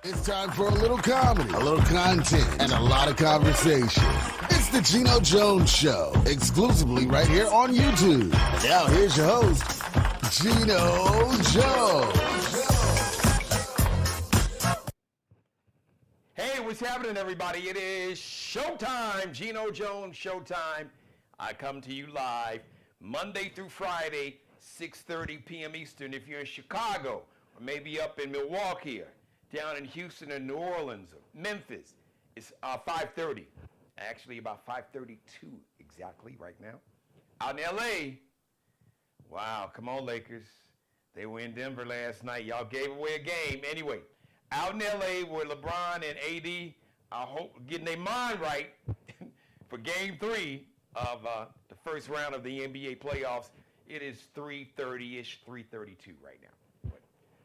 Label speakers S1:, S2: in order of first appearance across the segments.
S1: It's time for a little comedy, a little content, and a lot of conversation. It's the Geno Jones Show, exclusively right here on YouTube. Now here's your host, Geno Jones.
S2: Hey, what's happening, everybody? It is showtime, Geno Jones Showtime. I come to you live Monday through Friday, 6:30 p.m. Eastern. If you're in Chicago, or maybe up in Milwaukee, or down in Houston or New Orleans or Memphis, it's 5:30. Actually, about 5:32 exactly right now. Out in L.A., wow, come on, Lakers. They were in Denver last night. Y'all gave away a game. Anyway, out in L.A. where LeBron and AD are getting their mind right for Game 3 of the first round of the NBA playoffs. It is 3:30-ish, 3:32 right now.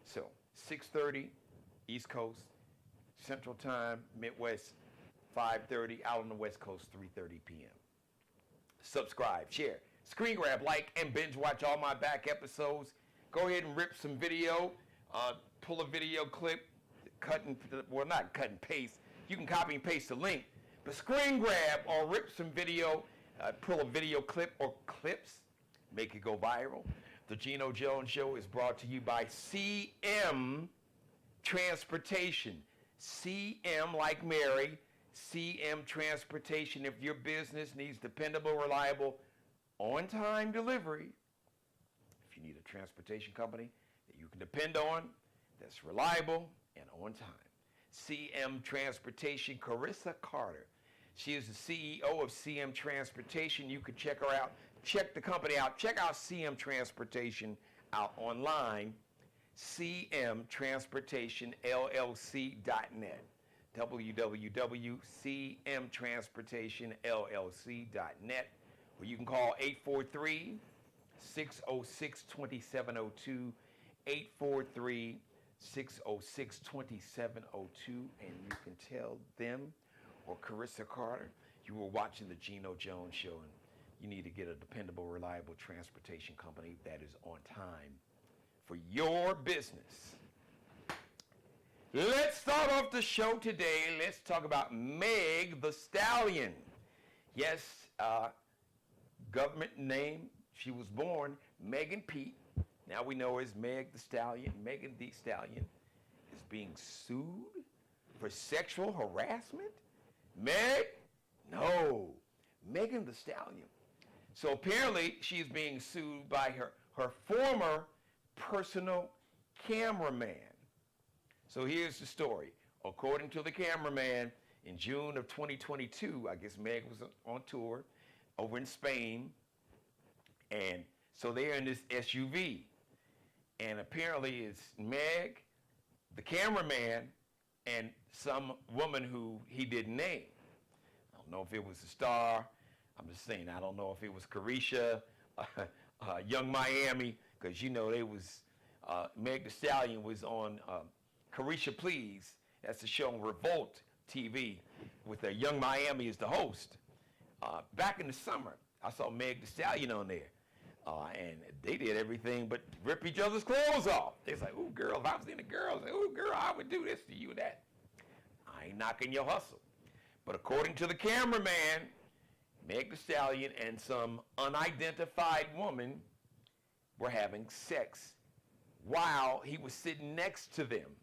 S2: So 6:30 East Coast, Central Time, Midwest, 5:30 out on the West Coast, 3:30 p.m. Subscribe, share, screen grab, like, and binge watch all my back episodes. Go ahead and rip some video, pull a video clip, not cut and paste. You can copy and paste the link, but screen grab or rip some video, pull a video clip or clips, make it go viral. The Geno Jones Show is brought to you by CM Transportation. CM like Mary, CM Transportation. If your business needs dependable, reliable, on-time delivery, if you need a transportation company that you can depend on, that's reliable and on time. CM Transportation, Carissa Carter. She is the CEO of CM Transportation. You can check her out. Check the company out. Check out CM Transportation out online. CMTransportationLLC.net. www.cmtransportationllc.net, or you can call 843-606-2702, 843-606-2702, and you can tell them or Carissa Carter you were watching the Geno Jones Show and you need to get a dependable, reliable transportation company that is on time for your business. Let's start off the show today. Let's talk about Meg the Stallion. Yes, government name. She was born Megan Pete. Now we know her as Meg the Stallion. Megan the Stallion is being sued for sexual harassment. Meg? No. Megan the Stallion. So apparently she's being sued by her former personal cameraman. So here's the story. According to the cameraman, in June of 2022, I guess Meg was on tour over in Spain, and so they're in this SUV, and apparently it's Meg, the cameraman, and some woman who he didn't name. I don't know if it was a star. I'm just saying, I don't know if it was Carisha, Young Miami, because you know they was, Meg the Stallion was on Carisha Please. That's the show on Revolt TV with Young Miami as the host. Back in the summer, I saw Meg the Stallion on there. And they did everything but rip each other's clothes off. They was like, ooh, girl, if I was in a girl, I'd say, ooh, girl, I would do this to you and that. I ain't knocking your hustle. But according to the cameraman, Meg the Stallion and some unidentified woman were having sex while he was sitting next to them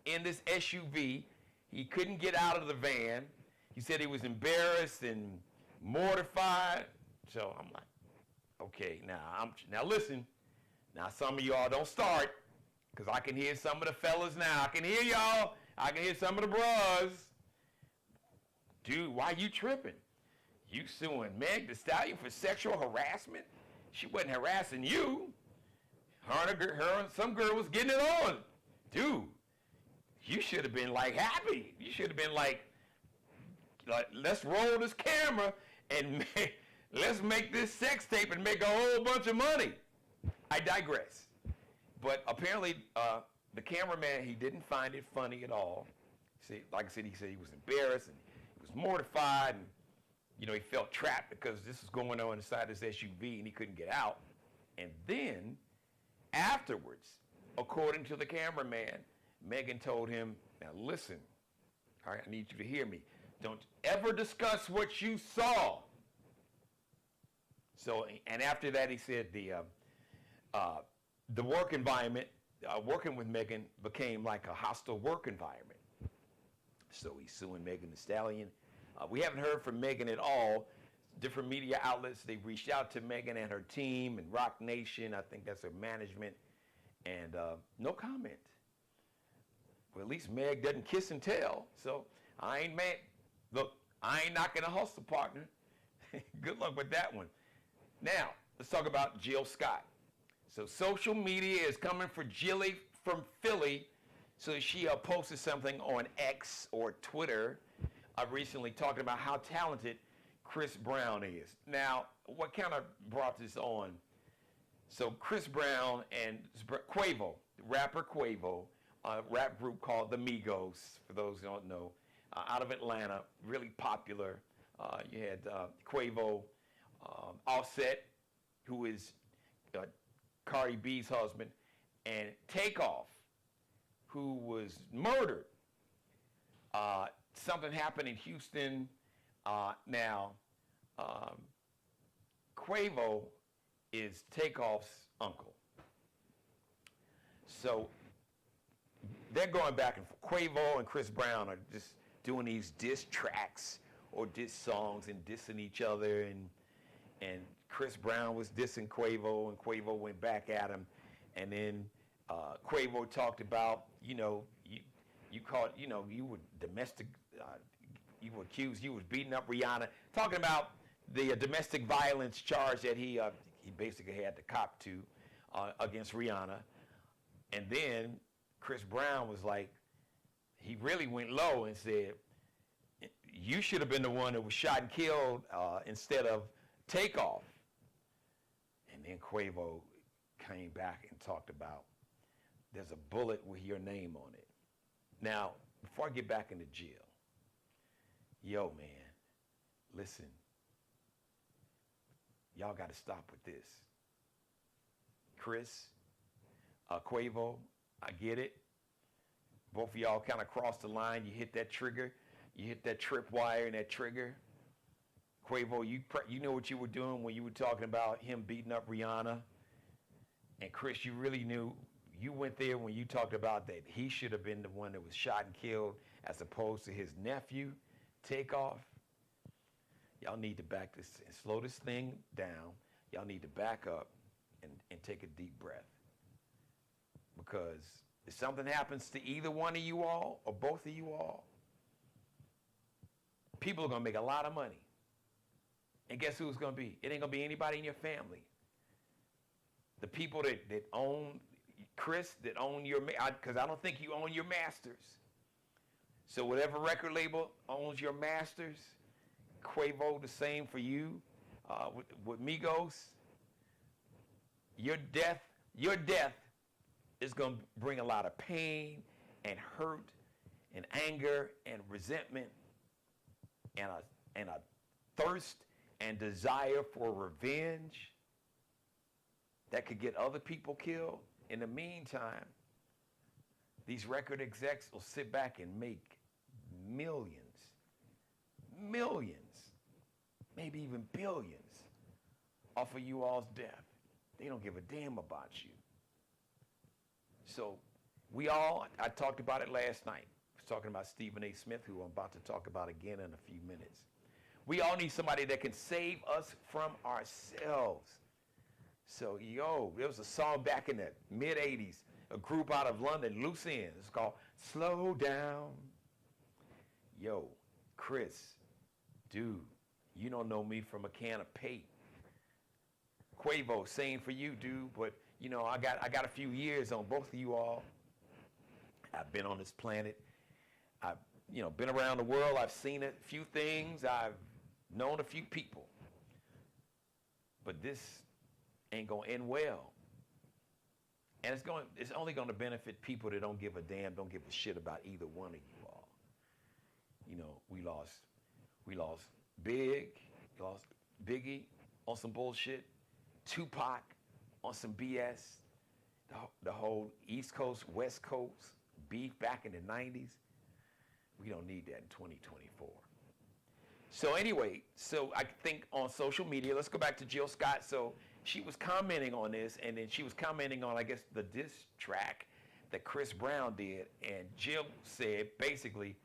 S2: in this SUV. He couldn't get out of the van. He said he was embarrassed and mortified. So I'm like, okay, now listen. Now some of y'all don't start, because I can hear some of the fellas now. I can hear y'all. I can hear some of the bros. Dude, why you tripping? You suing Meg the Stallion for sexual harassment? She wasn't harassing you. Her and some girl was getting it on. Dude, you should have been like happy. You should have been like, let's roll this camera and let's make this sex tape and make a whole bunch of money. I digress. But apparently, the cameraman, he didn't find it funny at all. See, like I said, he said he was embarrassed and he was mortified, and you know, he felt trapped because this was going on inside his SUV and he couldn't get out. And then afterwards, according to the cameraman, Megan told him, Now listen, all right, I need you to hear me. Don't ever discuss what you saw. So, and after that, he said the work environment, working with Megan became like a hostile work environment. So he's suing Megan Thee Stallion. We haven't heard from Megan at all. Different media outlets, they reached out to Megan and her team and Rock Nation, I think that's her management, and no comment. Well, at least Meg doesn't kiss and tell, so I ain't mad. Look, I ain't knocking a hustle partner. Good luck with that one. Now, let's talk about Jill Scott. So social media is coming for Jilly from Philly. So she posted something on X or Twitter recently talking about how talented Chris Brown is. Now, what kind of brought this on? So Chris Brown and Quavo, rapper Quavo, a rap group called the Migos, for those who don't know, out of Atlanta, really popular. You had Quavo, Offset, who is Cardi B's husband, and Takeoff, who was murdered. Something happened in Houston. Now, Quavo is Takeoff's uncle. So they're going back and forth. Quavo and Chris Brown are just doing these diss tracks or diss songs and dissing each other, and Chris Brown was dissing Quavo, and Quavo went back at him, and then Quavo talked about, you called, you were domestic, you were accused, you was beating up Rihanna, talking about the domestic violence charge that he basically had to cop to against Rihanna, and then Chris Brown was like, he really went low and said, you should have been the one that was shot and killed instead of Takeoff. And then Quavo came back and talked about, there's a bullet with your name on it. Now, before I get back into jail, yo, man, listen, y'all got to stop with this. Chris, Quavo, I get it. Both of y'all kind of crossed the line. You hit that trigger. You hit that tripwire and that trigger. Quavo, you know what you were doing when you were talking about him beating up Rihanna. And Chris, you really knew, you went there when you talked about that he should have been the one that was shot and killed as opposed to his nephew, Takeoff. Y'all need to back this and slow this thing down. Y'all need to back up and take a deep breath. Because if something happens to either one of you all or both of you all, people are going to make a lot of money. And guess who it's going to be? It ain't going to be anybody in your family. The people that own, Chris, that own your, because I don't think you own your masters. So whatever record label owns your masters, Quavo, the same for you, with Migos, your death is going to bring a lot of pain and hurt and anger and resentment and a thirst and desire for revenge that could get other people killed. In the meantime, these record execs will sit back and make millions, maybe even billions off of you all's death. They don't give a damn about you. So I talked about it last night. I was talking about Stephen A. Smith, who I'm about to talk about again in a few minutes. We all need somebody that can save us from ourselves. So, there was a song back in the mid-'80s, a group out of London, Loose Ends. It's called Slow Down. Yo, Chris, dude, you don't know me from a can of paint. Quavo, same for you, dude, but I got a few years on both of you all. I've been on this planet. I've been around the world. I've seen a few things. I've known a few people. But this ain't gonna end well. And it's only gonna benefit people that don't give a damn, don't give a shit about either one of you all. We lost Big, lost Biggie on some bullshit, Tupac on some BS, the whole East Coast, West Coast beef back in the 90s, We don't need that in 2024. So anyway, so I think on social media, let's go back to Jill Scott. So she was commenting on this, and then she was commenting on, I guess, the diss track that Chris Brown did. And Jill said, basically,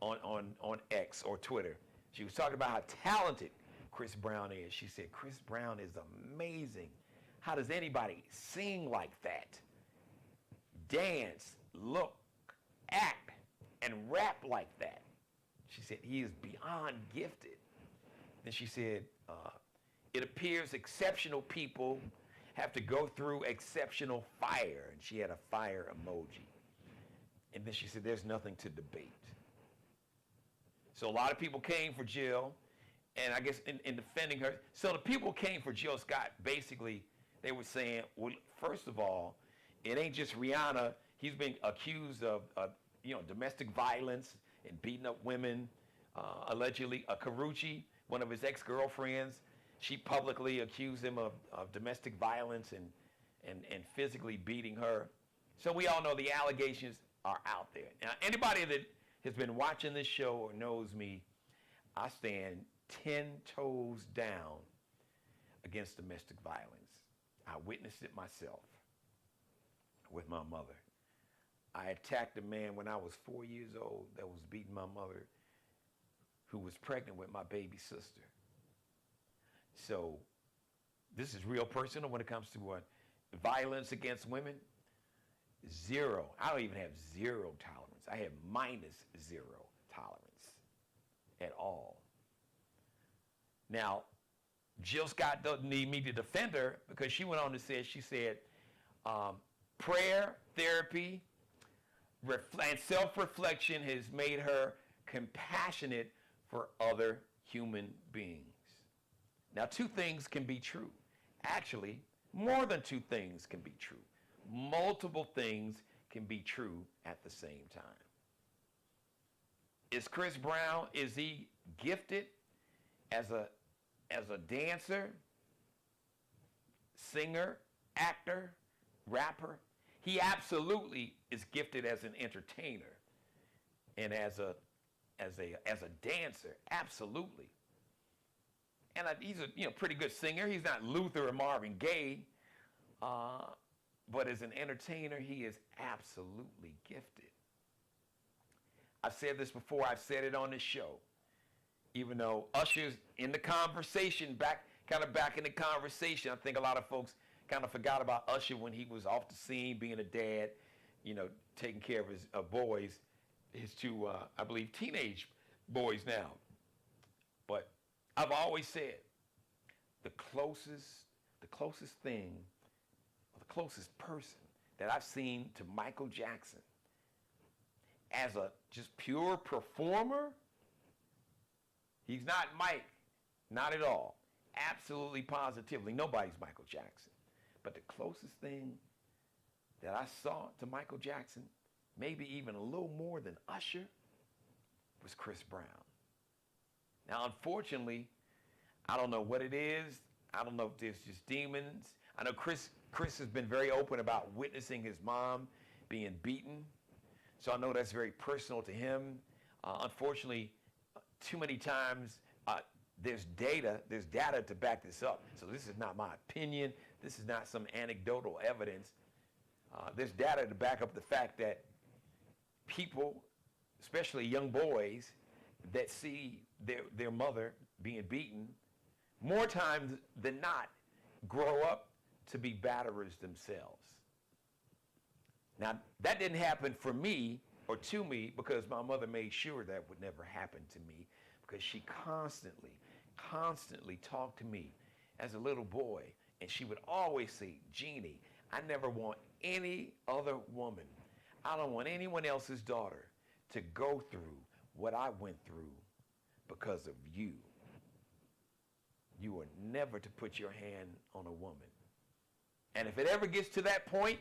S2: on X or Twitter, she was talking about how talented Chris Brown is. She said, Chris Brown is amazing. How does anybody sing like that? Dance, look, act, and rap like that? She said, he is beyond gifted. Then she said, it appears exceptional people have to go through exceptional fire. And she had a fire emoji. And then she said, there's nothing to debate. So a lot of people came for Jill, and I guess in defending her. So the people came for Jill Scott, basically, they were saying, well, first of all, it ain't just Rihanna. He's been accused of domestic violence and beating up women. Allegedly, Karrueche, one of his ex-girlfriends, she publicly accused him of domestic violence and physically beating her. So we all know the allegations are out there. Now, anybody that has been watching this show or knows me, I stand 10 toes down against domestic violence. I witnessed it myself with my mother. I attacked a man when I was 4 years old that was beating my mother, who was pregnant with my baby sister. So this is real personal when it comes to violence against women. Zero. I don't even have zero tolerance. I have -0 tolerance at all. Now, Jill Scott doesn't need me to defend her because she went on to say, she said, prayer, therapy, and self-reflection has made her compassionate for other human beings. Now, two things can be true. Actually, more than two things can be true. Multiple things can be true at the same time. Is Chris Brown, is he gifted as a dancer, singer, actor, rapper? He absolutely is gifted as an entertainer and as a dancer, absolutely. And he's a pretty good singer. He's not Luther or Marvin Gaye, but as an entertainer, he is absolutely gifted. I've said this before. I've said it on this show. Even though Usher's in the conversation, back in the conversation, I think a lot of folks kind of forgot about Usher when he was off the scene, being a dad, taking care of his boys, his two, I believe, teenage boys now. But I've always said the closest thing, or the closest person that I've seen to Michael Jackson as a just pure performer, he's not Mike, not at all. Absolutely, positively, nobody's Michael Jackson. But the closest thing that I saw to Michael Jackson, maybe even a little more than Usher, was Chris Brown. Now, unfortunately, I don't know what it is. I don't know if there's just demons. I know Chris has been very open about witnessing his mom being beaten. So I know that's very personal to him. Unfortunately, too many times, there's data to back this up. So this is not my opinion. This is not some anecdotal evidence. There's data to back up the fact that people, especially young boys, that see their mother being beaten, more times than not, grow up to be batterers themselves. Now, that didn't happen for me or to me because my mother made sure that would never happen to me, because she constantly talked to me as a little boy, and she would always say, Jeannie, I never want any other woman. I don't want anyone else's daughter to go through what I went through because of you. You are never to put your hand on a woman. And if it ever gets to that point,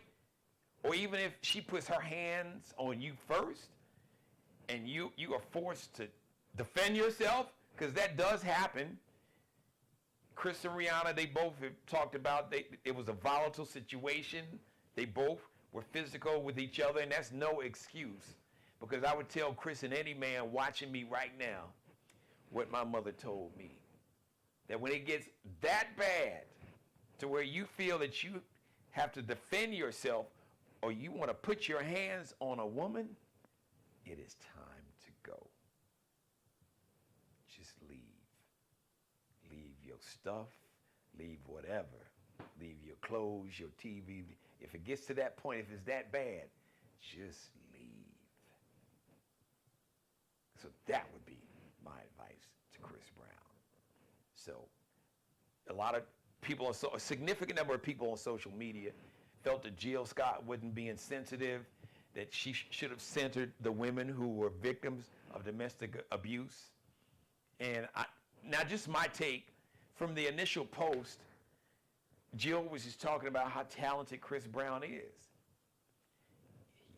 S2: or even if she puts her hands on you first, and you are forced to defend yourself, because that does happen. Chris and Rihanna, they both have talked about it was a volatile situation. They both were physical with each other, and that's no excuse. because I would tell Chris and any man watching me right now what my mother told me. That when it gets that bad to where you feel that you have to defend yourself or you want to put your hands on a woman, it is time to go. Just leave. Leave your stuff, leave whatever. Leave your clothes, your TV. If it gets to that point, if it's that bad, just leave. So that would be my advice to Chris Brown. So a lot of people, a significant number of people on social media felt that Jill Scott wasn't being sensitive, that she should have centered the women who were victims of domestic abuse. And now just my take, from the initial post, Jill was just talking about how talented Chris Brown is.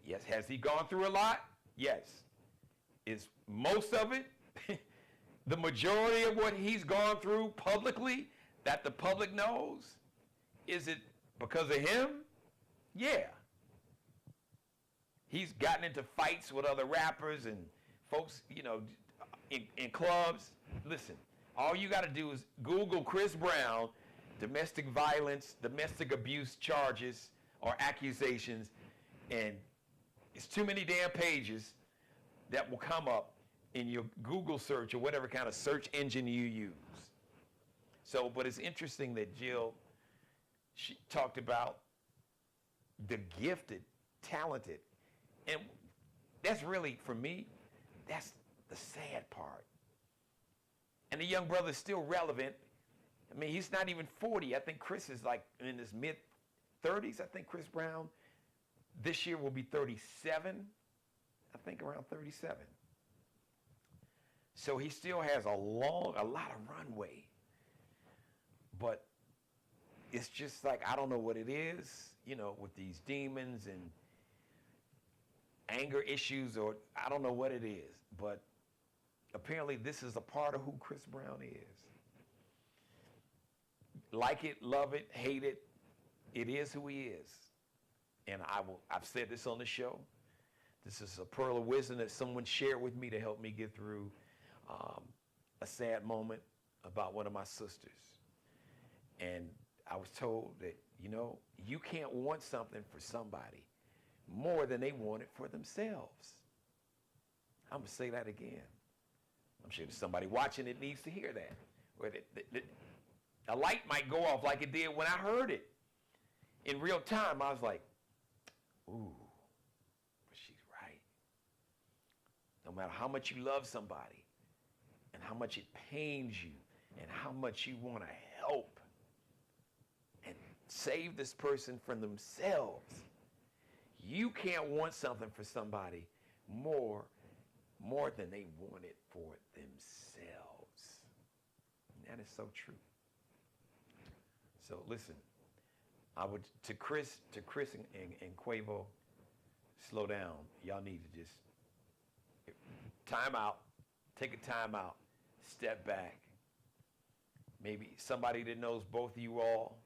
S2: Yes, has he gone through a lot? Yes. Is most of it, the majority of what he's gone through publicly, that the public knows, is it because of him? Yeah. He's gotten into fights with other rappers and folks, you know, in clubs. Listen, all you got to do is Google Chris Brown, domestic violence, domestic abuse charges or accusations, and it's too many damn pages that will come up in your Google search or whatever kind of search engine you use. So, but it's interesting that Jill, she talked about the gifted, talented, and that's really, for me, that's the sad part. And the young brother's still relevant. I mean, he's not even 40. I think Chris is like in his mid-30s. I think Chris Brown this year will be 37. I think around 37. So he still has a lot of runway. But it's just like, I don't know what it is, you know, with these demons and anger issues, or I don't know what it is. But apparently this is a part of who Chris Brown is. Like it, love it, hate it, it is who he is. And I've said this on the show. This is a pearl of wisdom that someone shared with me to help me get through a sad moment about one of my sisters. And I was told that, you know, you can't want something for somebody more than they want it for themselves. I'm going to say that again. I'm sure there's somebody watching that needs to hear that. Or a light might go off like it did when I heard it. In real time, I was like, ooh, but she's right. No matter how much you love somebody and how much it pains you and how much you want to help and save this person from themselves, you can't want something for somebody more than they want it for themselves. And that is so true. So listen, I would, to Chris and Quavo, slow down. Y'all need to just time out, take a time out, step back. Maybe somebody that knows both of you all,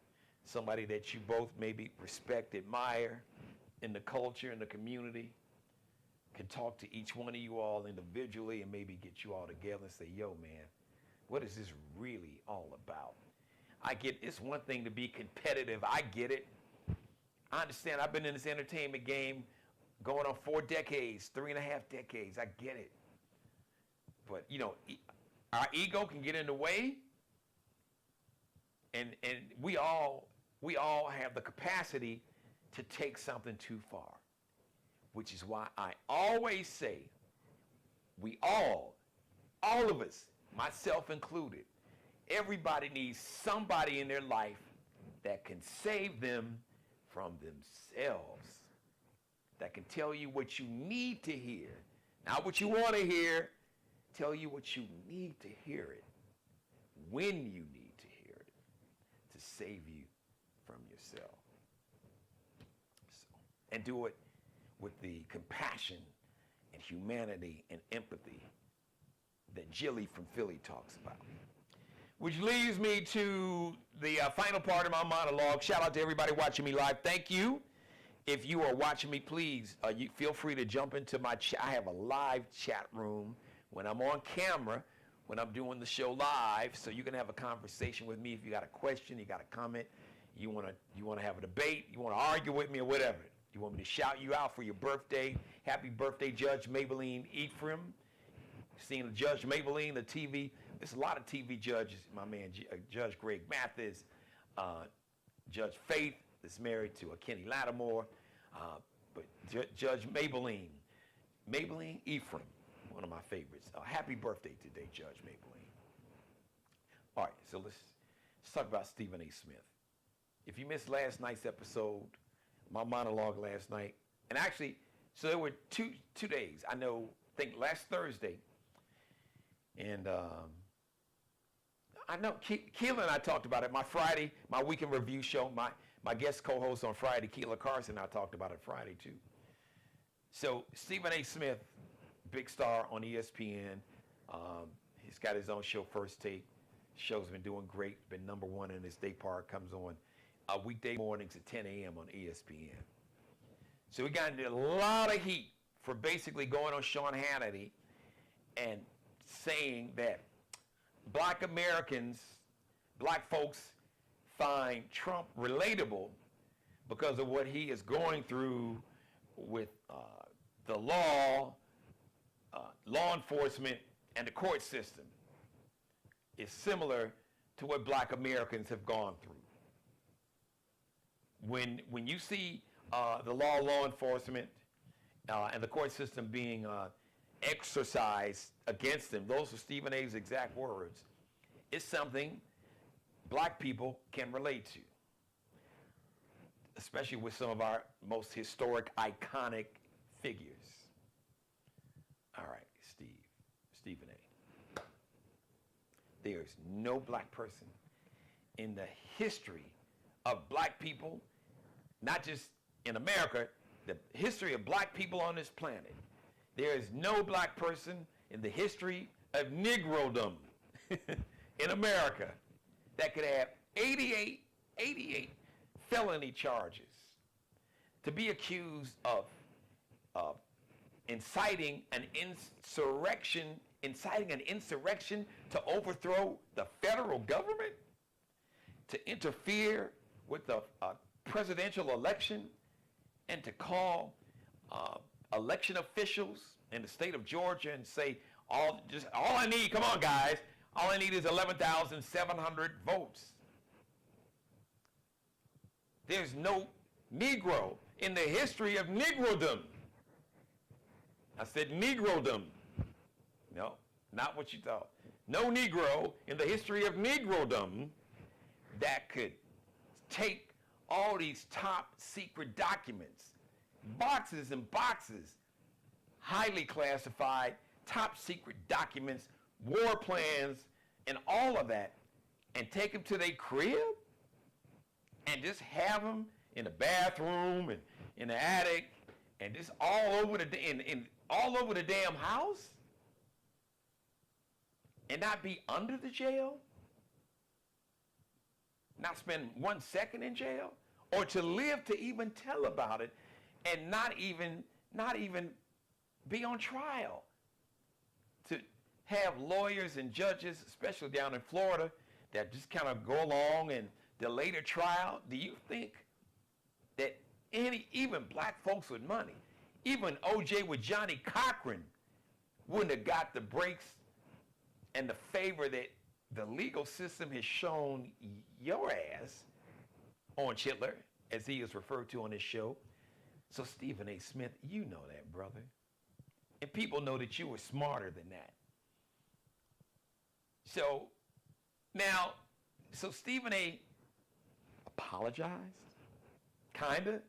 S2: somebody that you both maybe respect, admire in the culture, in the community, can talk to each one of you all individually and maybe get you all together and say, yo, man, what is this really all about? I get, it's one thing to be competitive. I get it. I understand. I've been in this entertainment game going on 4 decades, 3.5 decades. I get it. But, you know, our ego can get in the way. And we all have the capacity to take something too far, which is why I always say we all of us, myself included, everybody needs somebody in their life that can save them from themselves, that can tell you what you need to hear, not what you want to hear, tell you what you need to hear it, when you need to hear it, to save you from yourself. So, and do it with the compassion and humanity and empathy that Jilly from Philly talks about. Which leads me to the final part of my monologue. Shout out to everybody watching me live. Thank you. If you are watching me, please, you feel free to jump into my chat. I have a live chat room when I'm on camera, when I'm doing the show live, so you can have a conversation with me if you got a question, you got a comment, you want to have a debate, you want to argue with me or whatever. You want me to shout you out for your birthday. Happy birthday, Judge Maybelline Ephraim. Seeing Judge Maybelline, the TV. There's a lot of TV judges. My man, Judge Greg Mathis, Judge Faith, that's married to Kenny Lattimore. But Judge Maybelline Ephraim, one of my favorites. Happy birthday today, Judge Maybelline. All right, so let's talk about Stephen A. Smith. If you missed last night's episode, my monologue last night, and actually, so there were two days. I think last Thursday, and I know Keela and I talked about it. My weekend review show, my guest co-host on Friday, Keela Carson, I talked about it Friday too. So Stephen A. Smith, big star on ESPN. He's got his own show, First Take. Show's been doing great. Been #1 in his day part. Comes on weekday mornings at 10 a.m. on ESPN. So we got into a lot of heat for basically going on Sean Hannity and saying that black Americans, black folks, find Trump relatable because of what he is going through with the law enforcement, and the court system is similar to what black Americans have gone through. When you see the law enforcement, and the court system being exercised against them, those are Stephen A.'s exact words, it's something black people can relate to, especially with some of our most historic, iconic figures. All right, Stephen A. There's no black person in the history of black people, not just in America, the history of black people on this planet. There is no black person in the history of Negrodom in America that could have 88 felony charges to be accused of inciting an insurrection to overthrow the federal government, to interfere with the presidential election, and to call election officials in the state of Georgia and say, all I need, come on guys, all I need is 11,700 votes. There's no Negro in the history of Negrodom. I said Negrodom. No, not what you thought. No Negro in the history of Negrodom that could take all these top secret documents, boxes and boxes, highly classified, top secret documents, war plans, and all of that, and take them to their crib and just have them in the bathroom and in the attic and just all over the damn house and not be under the jail, not spend 1 second in jail, or to live to even tell about it and not even be on trial, to have lawyers and judges, especially down in Florida, that just kind of go along and delay the trial. Do you think that even black folks with money, even OJ with Johnny Cochran, wouldn't have got the breaks and the favor that the legal system has shown your ass on Hitler, as he is referred to on this show? So Stephen A. Smith, you know that, brother. And people know that you were smarter than that. So now, Stephen A. apologized, kinda.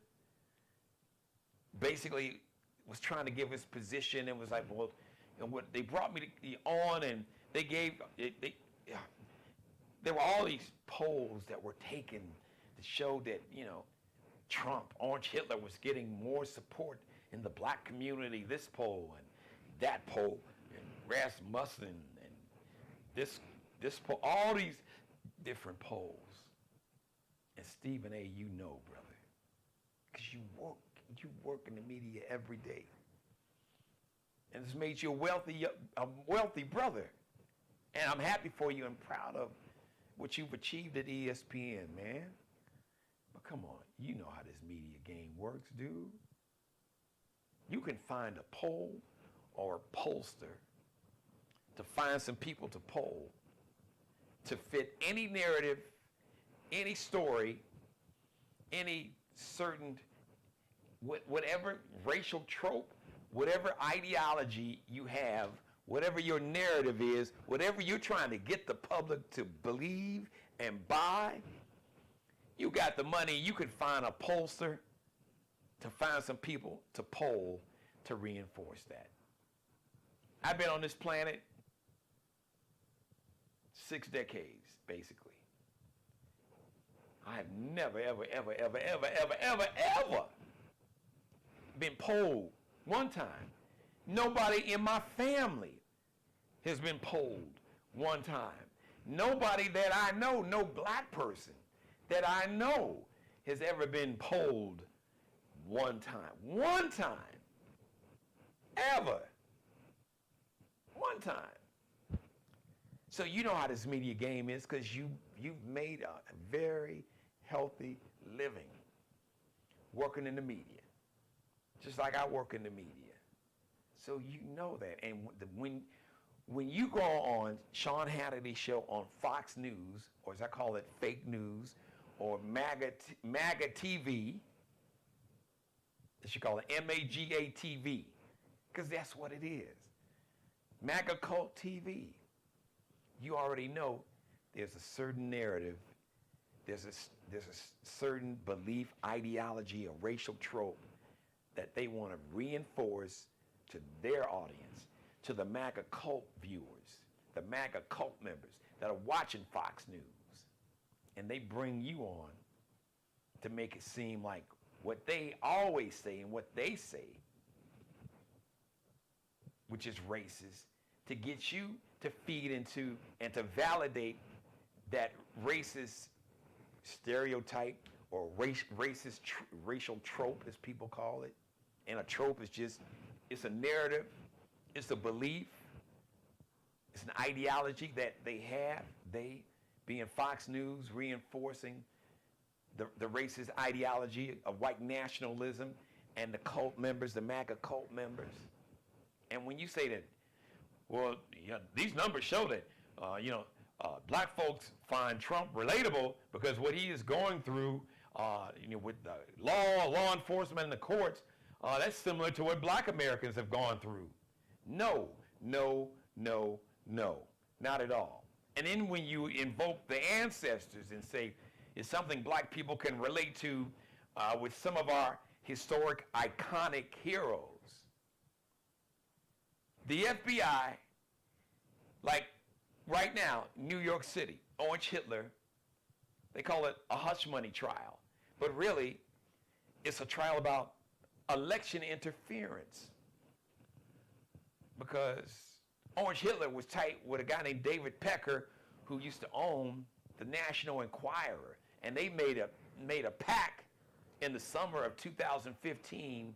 S2: Basically was trying to give his position and was like, well, and what they brought me on and they gave, there were all these polls that were taken to show that, Trump, Orange Hitler, was getting more support in the black community, this poll and that poll, and Rasmussen and this poll, all these different polls. And Stephen A., brother, because you work in the media every day. And it's made you a wealthy brother. And I'm happy for you and proud of what you've achieved at ESPN, man. But come on, you know how this media game works, dude. You can find a poll or a pollster to find some people to poll to fit any narrative, any story, any certain, whatever racial trope, whatever ideology you have, whatever your narrative is, whatever you're trying to get the public to believe and buy, you got the money, you can find a pollster to find some people to poll to reinforce that. I've been on this planet 6 decades, basically. I have never, ever, ever, ever, ever, ever, ever, ever been polled one time. Nobody in my family has been polled one time. Nobody that I know, no black person that I know has ever been polled one time. One time. Ever. One time. So you know how this media game is because you've made a very healthy living working in the media. Just like I work in the media. So you know that. And when you go on Sean Hannity's show on Fox News, or as I call it, fake news, or MAGA TV, they should call it MAGA TV, because that's what it is. MAGA Cult TV. You already know there's a certain narrative, there's a certain belief, ideology, or racial trope that they want to reinforce to their audience, to the MAGA cult viewers, the MAGA cult members that are watching Fox News. And they bring you on to make it seem like what they always say and what they say, which is racist, to get you to feed into and to validate that racist stereotype or racist racial trope, as people call it. And a trope is just, it's a narrative, it's a belief, it's an ideology that they have, they being Fox News reinforcing the racist ideology of white nationalism, and the cult members, the MAGA cult members. And when you say that, well, yeah, these numbers show that, black folks find Trump relatable because what he is going through, with the law enforcement and the courts, that's similar to what black Americans have gone through. No, not at all. And then when you invoke the ancestors and say it's something black people can relate to with some of our historic, iconic heroes. The FBI, like right now, New York City, Orange Hitler, they call it a hush money trial. But really, it's a trial about election interference. Because Orange Hitler was tight with a guy named David Pecker, who used to own the National Enquirer. And they made a pact in the summer of 2015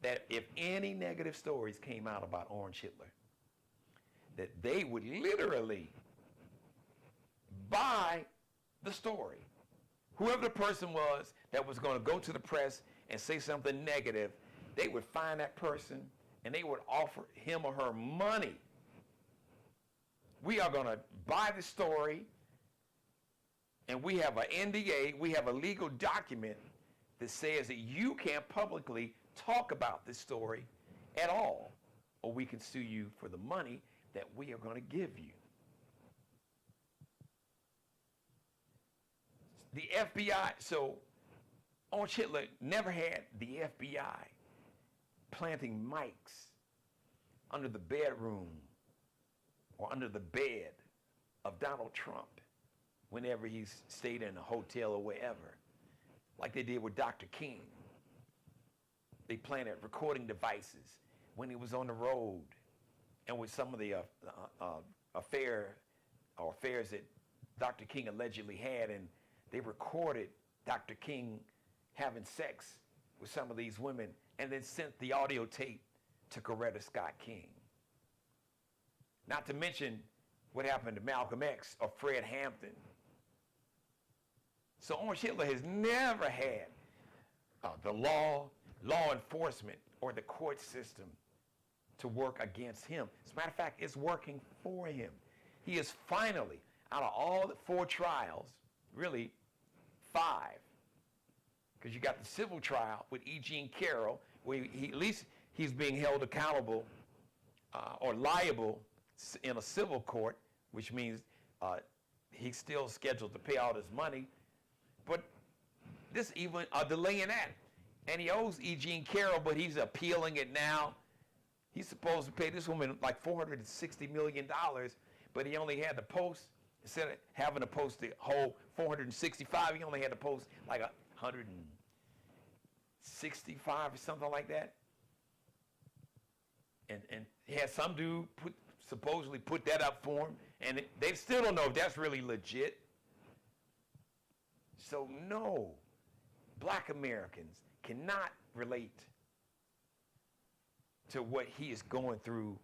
S2: that if any negative stories came out about Orange Hitler, that they would literally buy the story. Whoever the person was that was going to go to the press and say something negative, they would find that person and they would offer him or her money. We are going to buy the story, and we have an NDA, we have a legal document that says that you can't publicly talk about this story at all, or we can sue you for the money that we are going to give you. The FBI, so Orange Hitler never had the FBI planting mics under the bedroom or under the bed of Donald Trump whenever he's stayed in a hotel or wherever, like they did with Dr. King. They planted recording devices when he was on the road and with some of the affairs that Dr. King allegedly had, and they recorded Dr. King having sex with some of these women and then sent the audio tape to Coretta Scott King. Not to mention what happened to Malcolm X or Fred Hampton. So Orange Hitler has never had the law enforcement or the court system to work against him. As a matter of fact, it's working for him. He is finally, out of all the 4 trials, really 5, because you got the civil trial with E. Jean Carroll, where at least he's being held accountable or liable in a civil court, which means he's still scheduled to pay all his money. But this even a delay in that. And he owes E. Jean Carroll, but he's appealing it now. He's supposed to pay this woman like $460 million, but he only had to post, instead of having to post the whole 465, he only had to post like 165 or something like that. And he had some dude supposedly put that up for him, and they still don't know if that's really legit. So no, black Americans cannot relate to what he is going through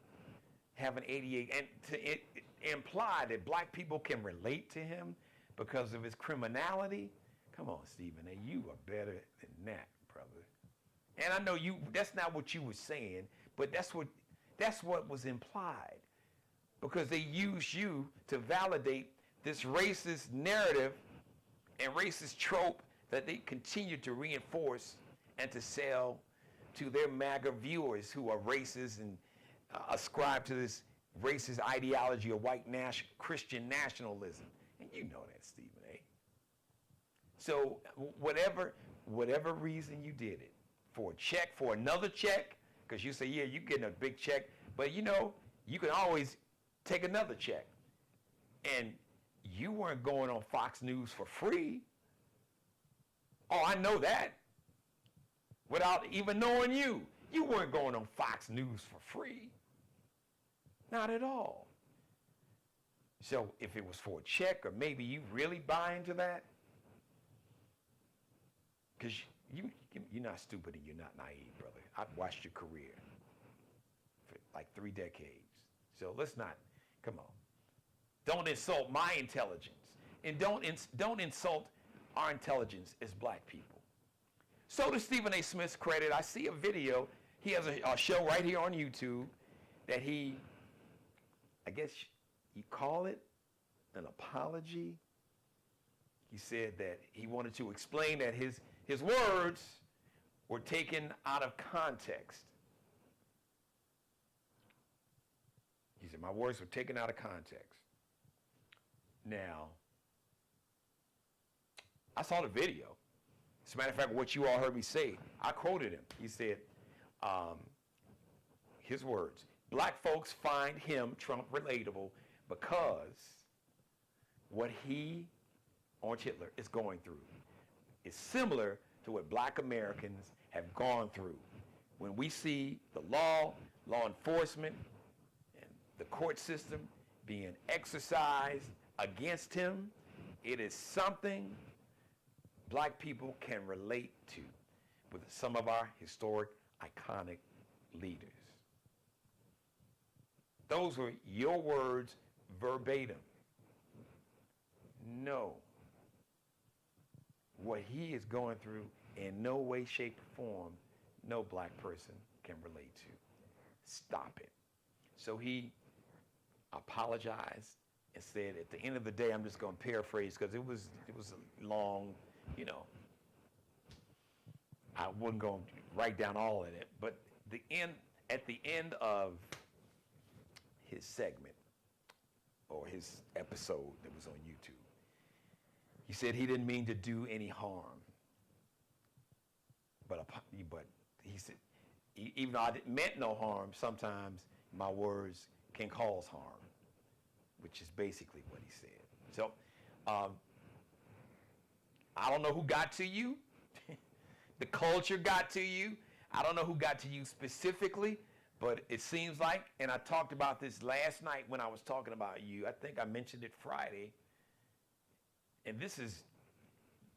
S2: having 88, and to imply that black people can relate to him because of his criminality. Come on, Stephen A., you are better than that, brother. And I know that's not what you were saying, but that's what was implied, because they use you to validate this racist narrative and racist trope that they continue to reinforce and to sell to their MAGA viewers who are racist and ascribe to this racist ideology of white Christian nationalism. And you know that, Stephen A. So whatever reason you did it, for a check, for another check, because you say, yeah, you're getting a big check, but you can always take another check. And you weren't going on Fox News for free. Oh, I know that. Without even knowing you. You weren't going on Fox News for free. Not at all. So if it was for a check, or maybe you really buy into that, because you're not stupid and you're not naive, brother. I've watched your career for like 3 decades. So let's not, come on. Don't insult my intelligence. And don't insult our intelligence as black people. So to Stephen A. Smith's credit, I see a video. He has a show right here on YouTube that he, I guess you call it an apology. He said that he wanted to explain that his words were taken out of context. He said, my words were taken out of context. Now, I saw the video. As a matter of fact, what you all heard me say, I quoted him. He said, his words, black folks find him, Trump, relatable because what he, Orange Hitler, is going through is similar to what black Americans have gone through. When we see the law enforcement, and the court system being exercised against him, it is something black people can relate to with some of our historic, iconic leaders. Those were your words verbatim. No. What he is going through, in no way, shape, or form, no black person can relate to. Stop it. So he apologized and said, at the end of the day, I'm just going to paraphrase because it was a long, I wasn't going to write down all of it, but at the end of his segment or his episode that was on YouTube, he said he didn't mean to do any harm, but he said, even though I didn't meant no harm, sometimes my words can cause harm, which is basically what he said. So I don't know who got to you. The culture got to you. I don't know who got to you specifically, but it seems like, and I talked about this last night when I was talking about you. I think I mentioned it Friday. And this is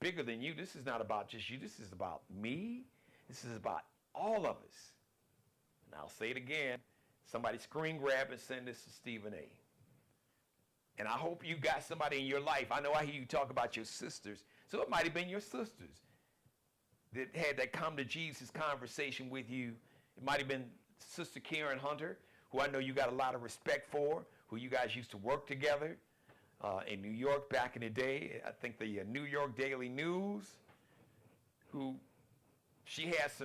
S2: bigger than you. This is not about just you. This is about me. This is about all of us. And I'll say it again. Somebody screen grab and send this to Stephen A. And I hope you got somebody in your life. I know I hear you talk about your sisters. So it might have been your sisters that had that come to Jesus conversation with you. It might have been Sister Karen Hunter, who I know you got a lot of respect for, who you guys used to work together in New York back in the day. I think the New York Daily News, who she has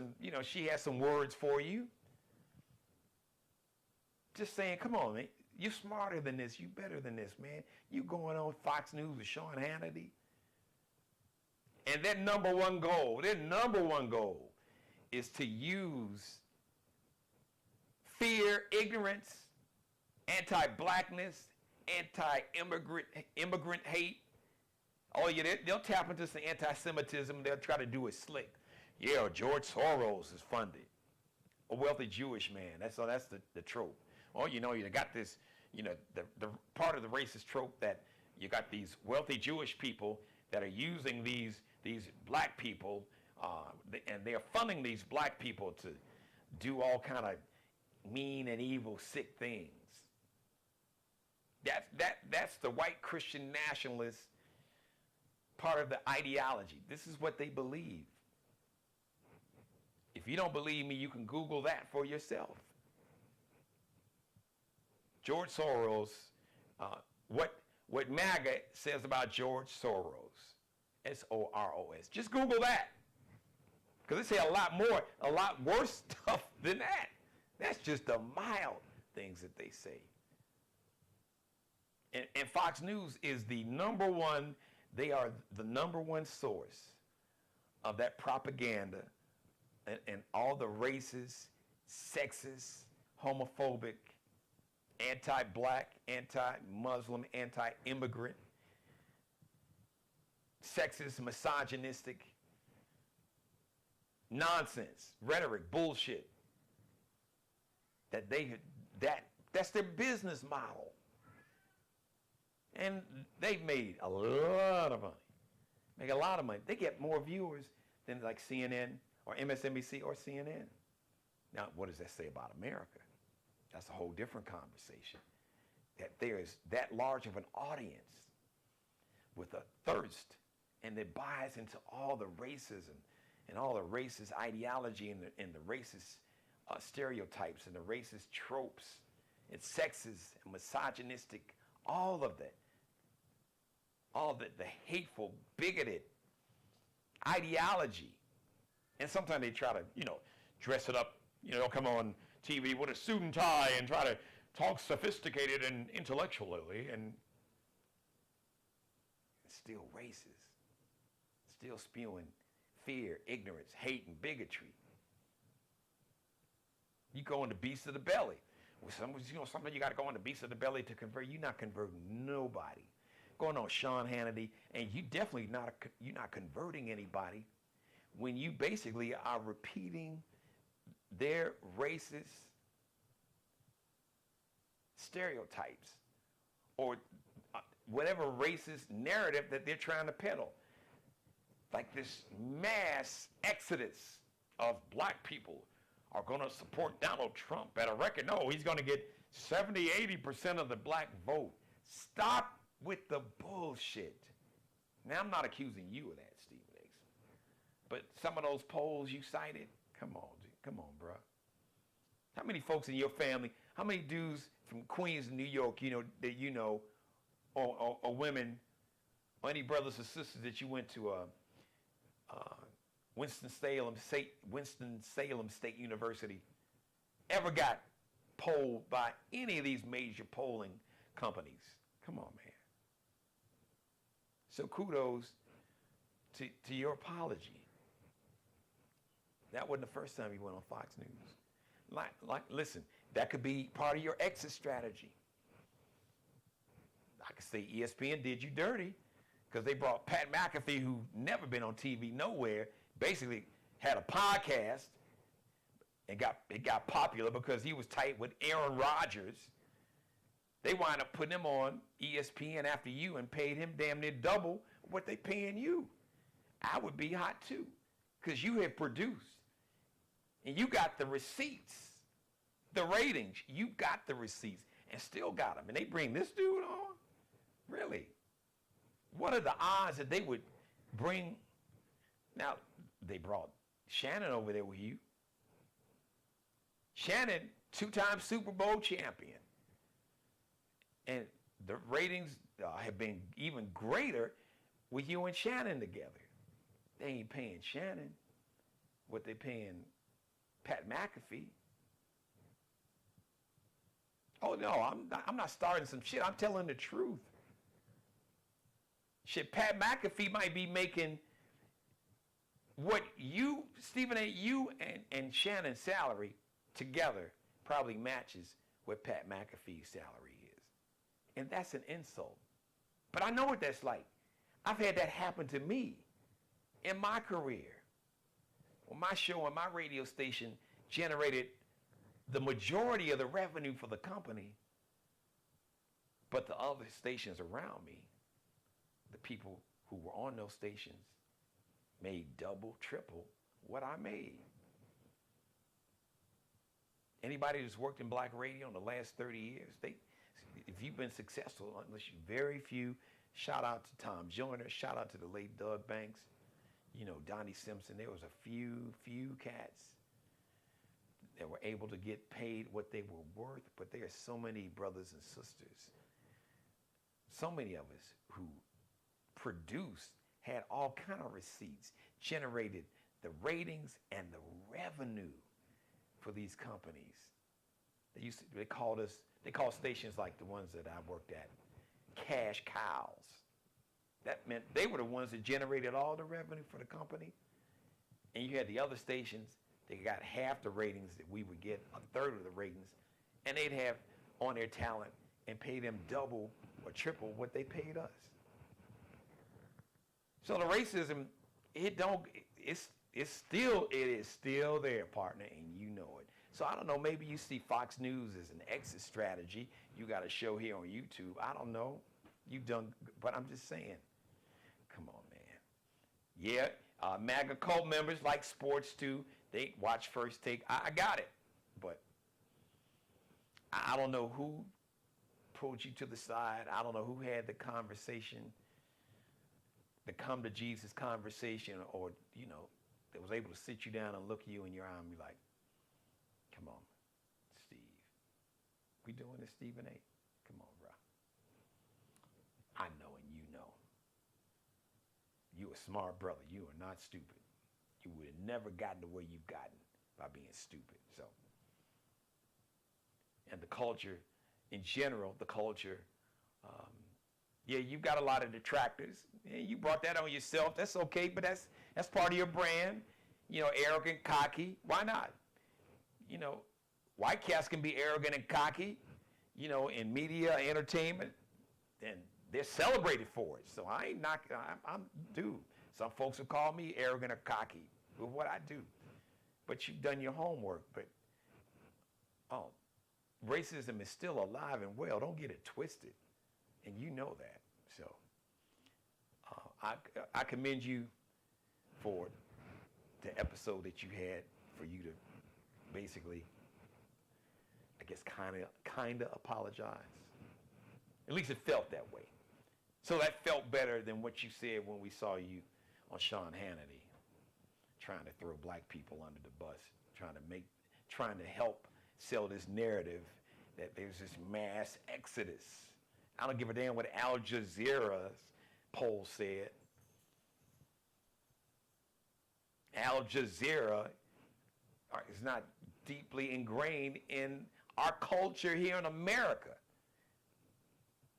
S2: some words for you. Just saying, come on, man. You're smarter than this. You better than this, man. You going on Fox News with Sean Hannity. And their number one goal is to use fear, ignorance, anti-blackness, anti-immigrant hate. Oh, yeah, they'll tap into some anti-Semitism. They'll try to do it slick. Yeah, George Soros is funded. A wealthy Jewish man. That's the trope. Oh, you got this, the part of the racist trope that you got these wealthy Jewish people that are using these black people, and they're funding these black people to do all kind of mean and evil, sick things. That's the white Christian nationalist part of the ideology. This is what they believe. If you don't believe me, you can Google that for yourself. George Soros, what MAGA says about George Soros, S-O-R-O-S. Just Google that. Because they say a lot worse stuff than that. That's just the mild things that they say. And Fox News is they are the number one source of that propaganda and all the racist, sexist, homophobic, anti-black, anti-Muslim, anti-immigrant, sexist, misogynistic nonsense, rhetoric, bullshit. That's their business model. And they've made a lot of money. Make a lot of money. They get more viewers than like CNN or MSNBC or CNN. Now, what does that say about America? That's a whole different conversation. That there is that large of an audience with a thirst and that buys into all the racism and all the racist ideology and the racist stereotypes and the racist tropes and sexist and misogynistic, all of that. All the hateful, bigoted ideology. And sometimes they try to, dress it up, come on TV with a suit and tie and try to talk sophisticated and intellectually, and it's still racist, still spewing fear, ignorance, hate, and bigotry. You go into beast of the belly. Sometimes you got to go into beast of the belly to convert. You're not converting nobody. Going on Sean Hannity, and you definitely you're not converting anybody when you basically are repeating their racist stereotypes or whatever racist narrative that they're trying to peddle. Like this mass exodus of black people are going to support Donald Trump at a record. No, he's going to get 70, 80% of the black vote. Stop with the bullshit. Now, I'm not accusing you of that, Stephen A. But some of those polls you cited, come on, bro. How many folks in your family, how many dudes from Queens and New York, that or women, or any brothers or sisters that you went to Winston-Salem State University ever got polled by any of these major polling companies? Come on, man. So kudos to your apology. That wasn't the first time you went on Fox News. Listen, that could be part of your exit strategy. I could say ESPN did you dirty because they brought Pat McAfee, who never been on TV nowhere, basically had a podcast and it got popular because he was tight with Aaron Rodgers. They wind up putting him on ESPN after you and paid him damn near double what they paying you. I would be hot too because you have produced And you got the receipts, the ratings. You got the receipts and still got them. And they bring this dude on? Really? What are the odds that they would bring? Now, they brought Shannon over there with you. Shannon, 2-time Super Bowl champion. And the ratings have been even greater with you and Shannon together. They ain't paying Shannon what they paying Pat McAfee. Oh no, I'm not starting some shit. I'm telling the truth. Shit, Pat McAfee might be making what you, Stephen A., you and Shannon's salary together probably matches what Pat McAfee's salary is. And that's an insult. But I know what that's like. I've had that happen to me in my career. Well, my show and my radio station generated the majority of the revenue for the company, but the other stations around me, the people who were on those stations, made double, triple what I made. Anybody who's worked in black radio in the last 30 years, if you've been successful, unless you very few, shout out to Tom Joyner, shout out to the late Doug Banks, you know, Donnie Simpson. There was a few cats that were able to get paid what they were worth, but there are so many brothers and sisters, so many of us who produced, had all kind of receipts, generated the ratings and the revenue for these companies. They called stations like the ones that I worked at cash cows. That meant they were the ones that generated all the revenue for the company. And you had the other stations, they got half the ratings that we would get, a third of the ratings, and they'd have on their talent and pay them double or triple what they paid us. So the racism, it is still there, partner, and you know it. So I don't know, maybe you see Fox News as an exit strategy. You got a show here on YouTube. I don't know. You've done, but I'm just saying, come on, man. Yeah, MAGA cult members like sports too. They watch First Take. I got it, but I don't know who pulled you to the side. I don't know who had the conversation, the come to Jesus conversation, or, you know, that was able to sit you down and look you in your eye and be like, come on, Steve. We doing this, Stephen A? Come on, bro. I know and you know. You a smart brother. You are not stupid. You would have never gotten to where you've gotten by being stupid. So, and the culture, in general, the culture, yeah, you've got a lot of detractors. Yeah, you brought that on yourself. That's okay, but that's part of your brand. You know, arrogant, cocky. Why not? You know, white cats can be arrogant and cocky, you know, in media, entertainment, and they're celebrated for it. So I ain't knocking. I'm dude. Some folks will call me arrogant or cocky with what I do. But you've done your homework. But, racism is still alive and well. Don't get it twisted. And you know that. So I commend you for the episode that you had, for you to basically, I guess, kind of apologize. At least it felt that way. So that felt better than what you said when we saw you on Sean Hannity, trying to throw black people under the bus, trying to help sell this narrative that there's this mass exodus. I don't give a damn what Al Jazeera's poll said. Al Jazeera is not deeply ingrained in our culture here in America.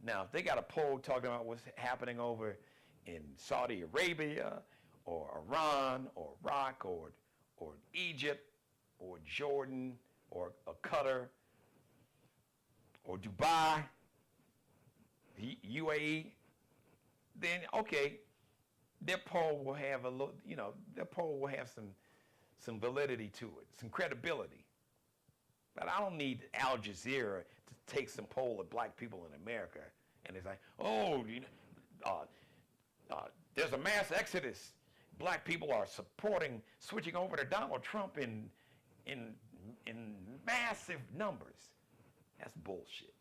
S2: Now, if they got a poll talking about what's happening over in Saudi Arabia or Iran or Iraq or Egypt or Jordan or Qatar or Dubai, UAE, then okay, their poll will have a little, you know, their poll will have some validity to it, some credibility. But I don't need Al Jazeera to take some poll of black people in America and it's like, oh, you know, there's a mass exodus. Black people are switching over to Donald Trump in in massive numbers. That's bullshit.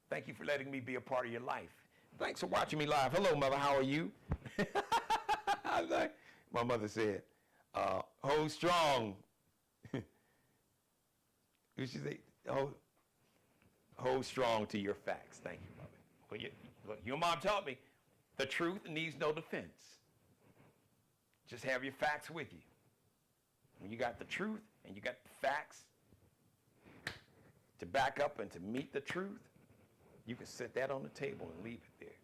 S2: Thank you for letting me be a part of your life. Thanks for watching me live. Hello, mother. How are you? My mother said, hold strong. Did she say, hold strong to your facts. Thank you, mother. Well, look, your mom taught me the truth needs no defense. Just have your facts with you. When you got the truth and you got the facts to back up and to meet the truth, you can set that on the table and leave it there.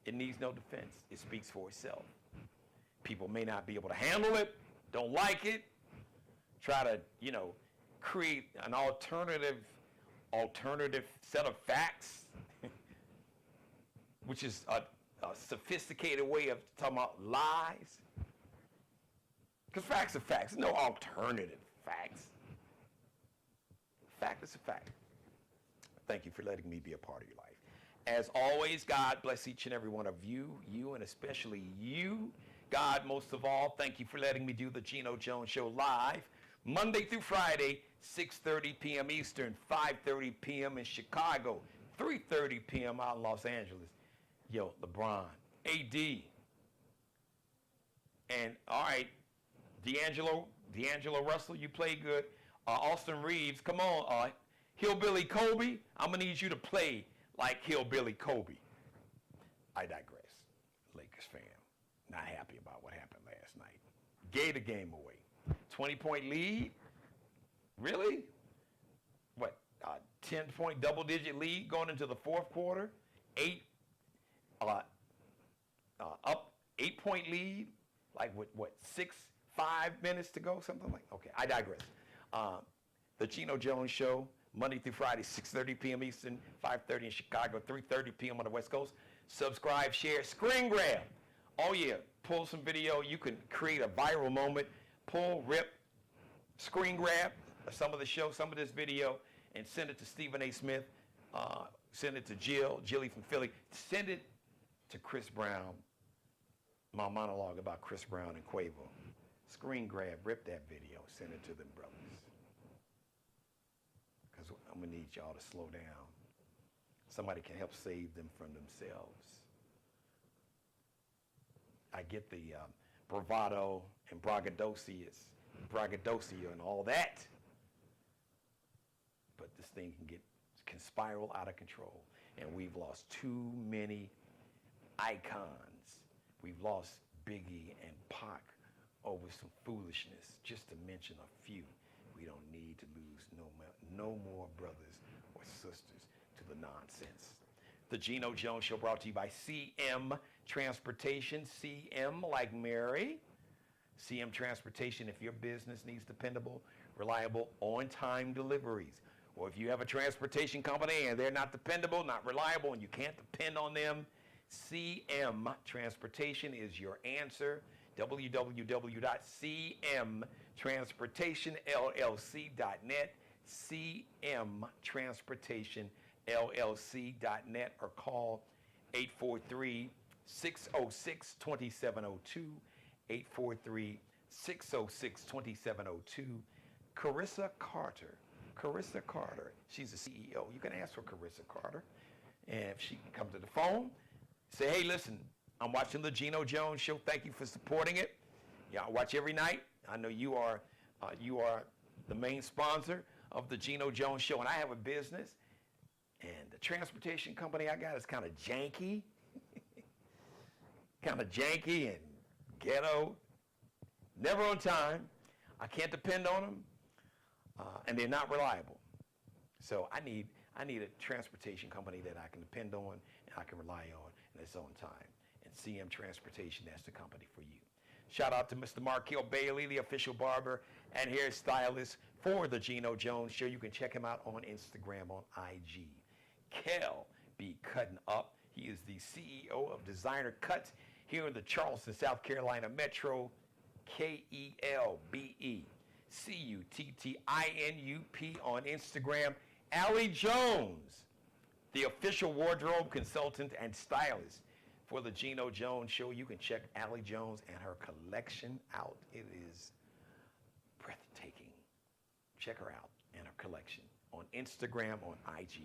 S2: It needs no defense. It speaks for itself. People may not be able to handle it, don't like it, try to, create an alternative set of facts, which is a sophisticated way of talking about lies. Because facts are facts. There's no alternative facts. Fact is a fact. Thank you for letting me be a part of your life. As always, God bless each and every one of you and especially you. God, most of all, thank you for letting me do the Geno Jones Show live, Monday through Friday, 6:30 p.m. Eastern, 5:30 p.m. in Chicago, 3:30 p.m. out in Los Angeles. Yo, LeBron, AD, and all right, D'Angelo Russell, you play good. Austin Reeves, come on, Hillbilly Kobe, I'm going to need you to play like Hillbilly Kobe. I digress. Lakers fan, not happy about what happened last night. Gave the game away. 20-point lead? Really? What, 10-point double-digit lead going into the fourth quarter? Up 8-point lead? Like with what, 5 minutes to go? Something like, okay, I digress. The Geno Jones Show, Monday through Friday, 6:30 p.m. Eastern, 5:30 in Chicago, 3:30 p.m. on the West Coast. Subscribe, share, screen grab. Oh yeah, pull some video. You can create a viral moment. Pull, rip, screen grab some of the show, some of this video, and send it to Stephen A. Smith. Send it to Jilly from Philly. Send it to Chris Brown. My monologue about Chris Brown and Quavo. Screen grab, rip that video, send it to them brothers. Because I'm going to need y'all to slow down. Somebody can help save them from themselves. I get the bravado and braggadocio and all that. But this thing can spiral out of control. And we've lost too many icons. We've lost Biggie and Pac over some foolishness, just to mention a few. We don't need to lose no more brothers or sisters to the nonsense. The Geno Jones Show brought to you by CM Transportation. CM like Mary. CM Transportation, if your business needs dependable, reliable, on-time deliveries, or if you have a transportation company and they're not dependable, not reliable, and you can't depend on them, CM Transportation is your answer. www.cmtransportationllc.net, cmtransportationllc.net, or call 843-606-2702, 843-606-2702. Carissa Carter, she's the CEO. You can ask for Carissa Carter, and if she can come to the phone, say, hey, listen, I'm watching the Geno Jones Show. Thank you for supporting it. Yeah, I watch every night. I know you are the main sponsor of the Geno Jones Show, and I have a business, and the transportation company I got is kind of janky, and ghetto, never on time. I can't depend on them, and they're not reliable. So I need a transportation company that I can depend on and I can rely on, and it's on time. And CM Transportation, that's the company for you. Shout out to Mr. Markel Bailey, the official barber and hairstylist for the Geno Jones Show. You can check him out on Instagram, on IG. Kel be cutting up. He is the CEO of Designer Cuts here in the Charleston, South Carolina metro. KELBE CUTTINUP on Instagram. Allie Jones, the official wardrobe consultant and stylist for the Geno Jones Show. You can check Allie Jones and her collection out. It is breathtaking. Check her out and her collection on Instagram, on IG,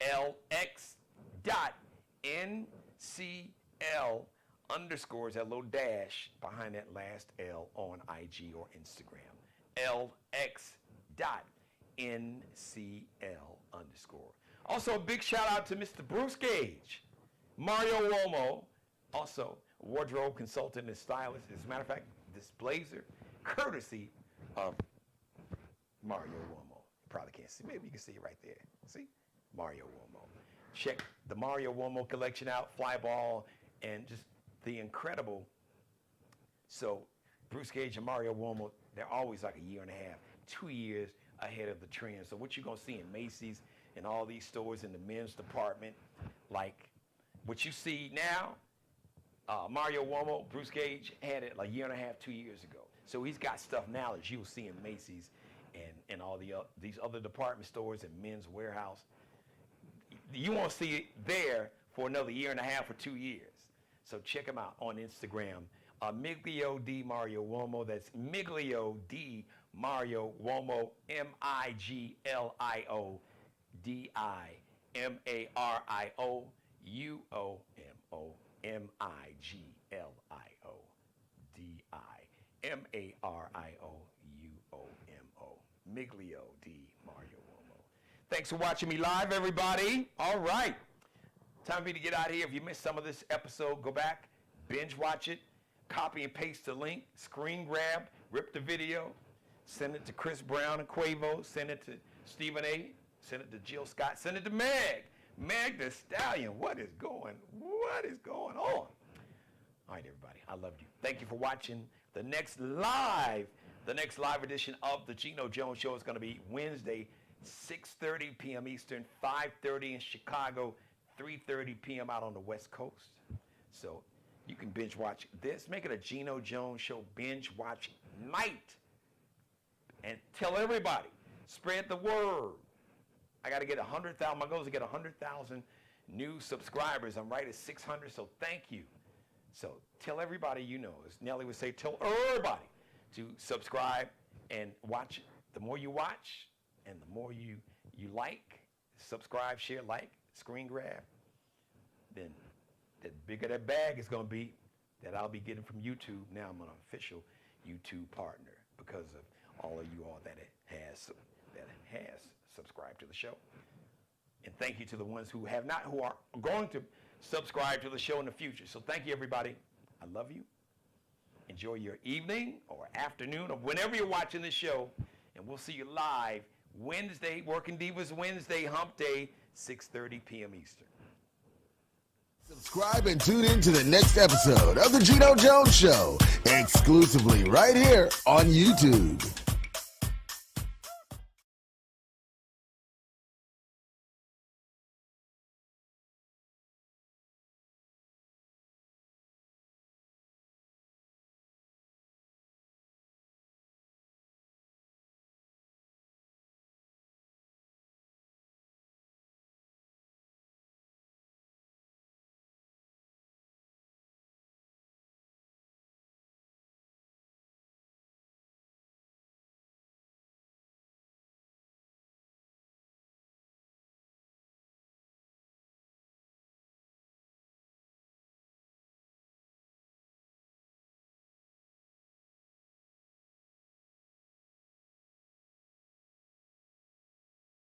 S2: LX.NCL underscores, that little dash behind that last L on IG or Instagram. LX.NCL underscore. Also, a big shout out to Mr. Bruce Gage, Mario Uomo, also wardrobe consultant and stylist. As a matter of fact, this blazer, courtesy of Mario Uomo. You probably can't see. Maybe you can see it right there. See? Mario Uomo. Check the Mario Uomo collection out, fly ball, and just the incredible. So, Bruce Gage and Mario Uomo, they're always like a year and a half, 2 years ahead of the trend. So what you're going to see in Macy's and all these stores in the men's department, like what you see now, Mario Uomo, Bruce Gage had it like a year and a half, 2 years ago. So he's got stuff now that you'll see in Macy's and all these other department stores and Men's Warehouse. You won't see it there for another year and a half or 2 years. So check him out on Instagram. Miglio D Mario Uomo. That's Miglio D Mario Uomo. MIGLIODIMARIOUOMO. MIGLIODIMARIOUOMO. Miglio D Mario Uomo. Thanks for watching me live, everybody. All right. Time for you to get out of here. If you missed some of this episode, go back, binge watch it, copy and paste the link, screen grab, rip the video, send it to Chris Brown and Quavo, send it to SteveA, send it to Jill Scott, send it to Meg the Stallion. What is going on? All right, everybody, I love you. Thank you for watching. The next live edition of the Geno Jones Show is going to be Wednesday, 6:30 p.m. Eastern, 5:30 in Chicago, 3:30 p.m. out on the West Coast. So you can binge watch this. Make it a Geno Jones Show binge watch night. And tell everybody. Spread the word. I got to get 100,000. My goal is to get 100,000 new subscribers. I'm right at 600, so thank you. So tell everybody you know. As Nelly would say, tell everybody to subscribe and watch it. The more you watch and the more you like, subscribe, share, like, screen grab, then the bigger that bag is going to be that I'll be getting from YouTube. Now I'm an official YouTube partner because of all of you all that has subscribed to the show. And thank you to the ones who have not, who are going to subscribe to the show in the future. So thank you, everybody. I love you. Enjoy your evening or afternoon or whenever you're watching this show. And we'll see you live Wednesday, Working Divas Wednesday, Hump Day, 6:30 p.m. Eastern.
S1: Subscribe and tune in to the next episode of The Geno Jones Show, exclusively right here on YouTube.